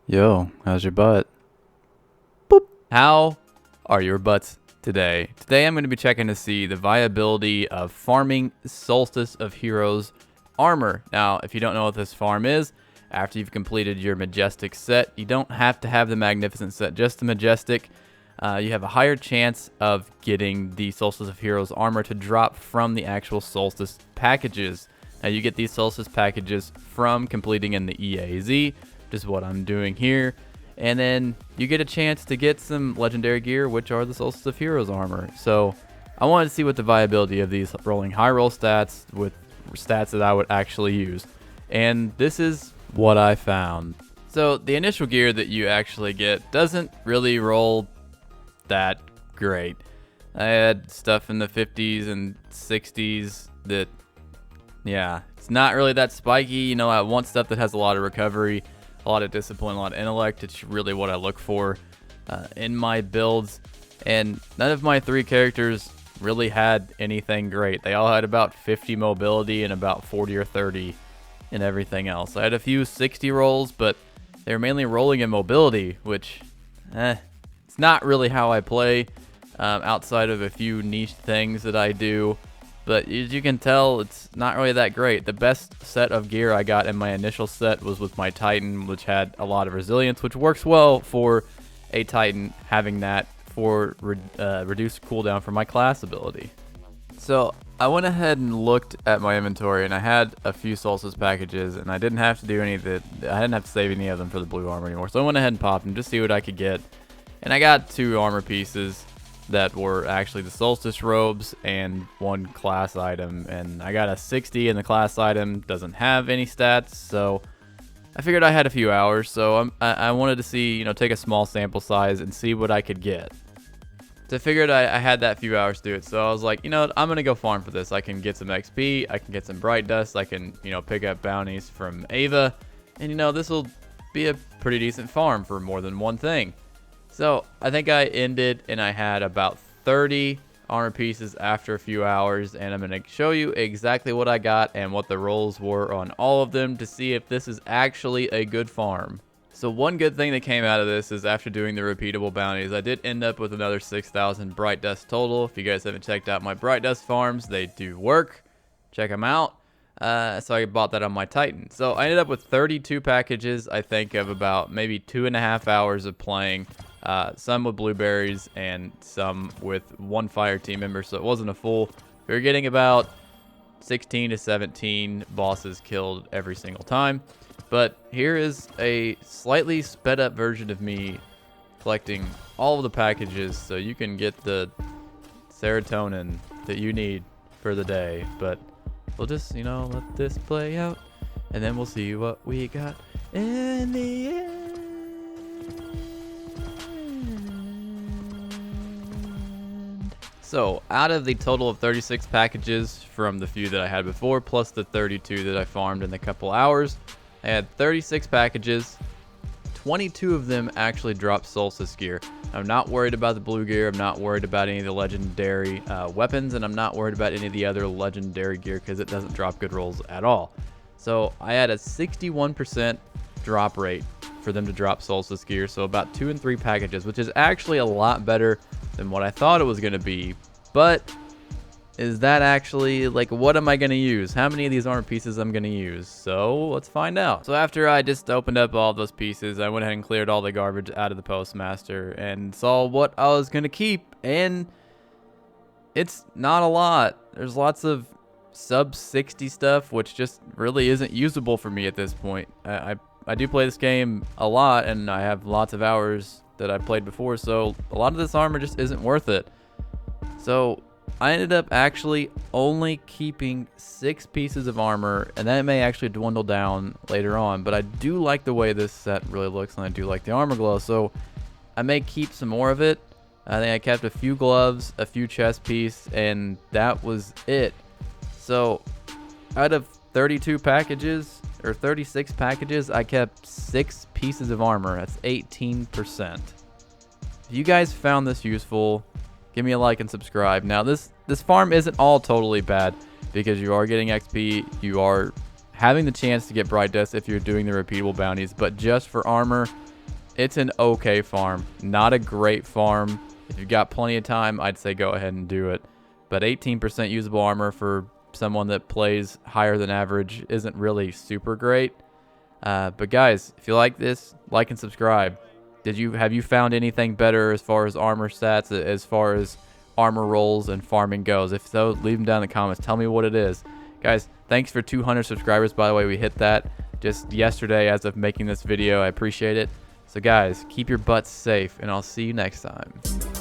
Yo, how's your butt? How are your butts today? Today I'm going to be checking to see the viability of farming Solstice of Heroes Armor. Now, if you don't know what this farm is, after you've completed your Majestic set, you don't have to have the Magnificent set, just the Majestic. You have a higher chance of getting the Solstice of Heroes Armor to drop from the actual Solstice packages. Now, you get these Solstice packages from completing in the EAZ, which is what I'm doing here. And then you get a chance to get some legendary gear, which are the Solstice of Heroes Armor. So I wanted to see what the viability of these rolling high roll stats with stats that I would actually use. And this is what I found. So the initial gear that you actually get doesn't really roll that great. I had stuff in the 50s and 60s that, yeah, it's not really that spiky. You know, I want stuff that has a lot of recovery, a lot of discipline, a lot of intellect. It's really what I look for in my builds. And none of my three characters really had anything great. They all had about 50 mobility and about 40 or 30 in everything else. I had a few 60 rolls, but they were mainly rolling in mobility, which, it's not really how I play outside of a few niche things that I do. But as you can tell, it's not really that great. The best set of gear I got in my initial set was with my Titan, which had a lot of resilience, which works well for a Titan, having that for reduced cooldown for my class ability. So I went ahead and looked at my inventory, and I had a few Solstice packages, and I didn't have to do any of the, I didn't have to save any of them for the blue armor anymore. So I went ahead and popped them just to see what I could get. And I got 2 armor pieces that were actually the Solstice robes and 1 class item, and I got a 60 and the class item doesn't have any stats, so I figured I had a few hours, so I wanted to see, take a small sample size and see what I could get. So I figured I had that few hours to do it, so I was like, I'm gonna go farm for this. I can get some XP, I can get some bright dust, I can pick up bounties from Eva, and this will be a pretty decent farm for more than one thing. So I think I ended and I had about 30 armor pieces after a few hours, and I'm going to show you exactly what I got and what the rolls were on all of them to see if this is actually a good farm. So one good thing that came out of this is after doing the repeatable bounties, I did end up with another 6,000 bright dust total. If you guys haven't checked out my bright dust farms, they do work. Check them out. So I bought that on my Titan. So I ended up with 32 packages, I think, of about maybe 2.5 hours of playing. Some with blueberries and some with 1 fire team member, so it wasn't a full. We were getting about 16 to 17 bosses killed every single time. But here is a slightly sped up version of me collecting all of the packages so you can get the serotonin that you need for the day. But we'll just, let this play out, and then we'll see what we got in the end. So out of the total of 36 packages from the few that I had before, plus the 32 that I farmed in a couple hours, I had 36 packages. 22 of them actually dropped Solstice gear. I'm not worried about the blue gear. I'm not worried about any of the legendary weapons, and I'm not worried about any of the other legendary gear because it doesn't drop good rolls at all. So I had a 61% drop rate for them to drop Solstice gear, so about 2 and 3 packages, which is actually a lot better than what I thought it was going to be. But is that actually, what am I going to use? How many of these armor pieces I'm going to use? So let's find out. So after I just opened up all those pieces, I went ahead and cleared all the garbage out of the postmaster and saw what I was going to keep, and it's not a lot. There's lots of sub 60 stuff, which just really isn't usable for me at this point. I do play this game a lot, and I have lots of hours that I played before, so a lot of this armor just isn't worth it. So I ended up actually only keeping 6 pieces of armor, and that may actually dwindle down later on, but I do like the way this set really looks, and I do like the armor glow, so I may keep some more of it. I think I kept a few gloves, a few chest piece, and that was it. So out of 32 packages, or 36 packages, I kept 6 pieces of armor. That's 18%. If you guys found this useful, give me a like and subscribe. Now this farm isn't all totally bad because you are getting XP, you are having the chance to get bright dust if you're doing the repeatable bounties, but just for armor, It's an okay farm. Not a great farm. If you've got plenty of time, I'd say go ahead and do it. But 18% usable armor for someone that plays higher than average isn't really super great. But guys, if you like this, like and subscribe. Have you found anything better as far as armor stats, as far as armor rolls and farming goes? If so, leave them down in the comments. Tell me what it is. Guys, thanks for 200 subscribers. By the way, we hit that just yesterday as of making this video. I appreciate it. So guys, keep your butts safe, and I'll see you next time.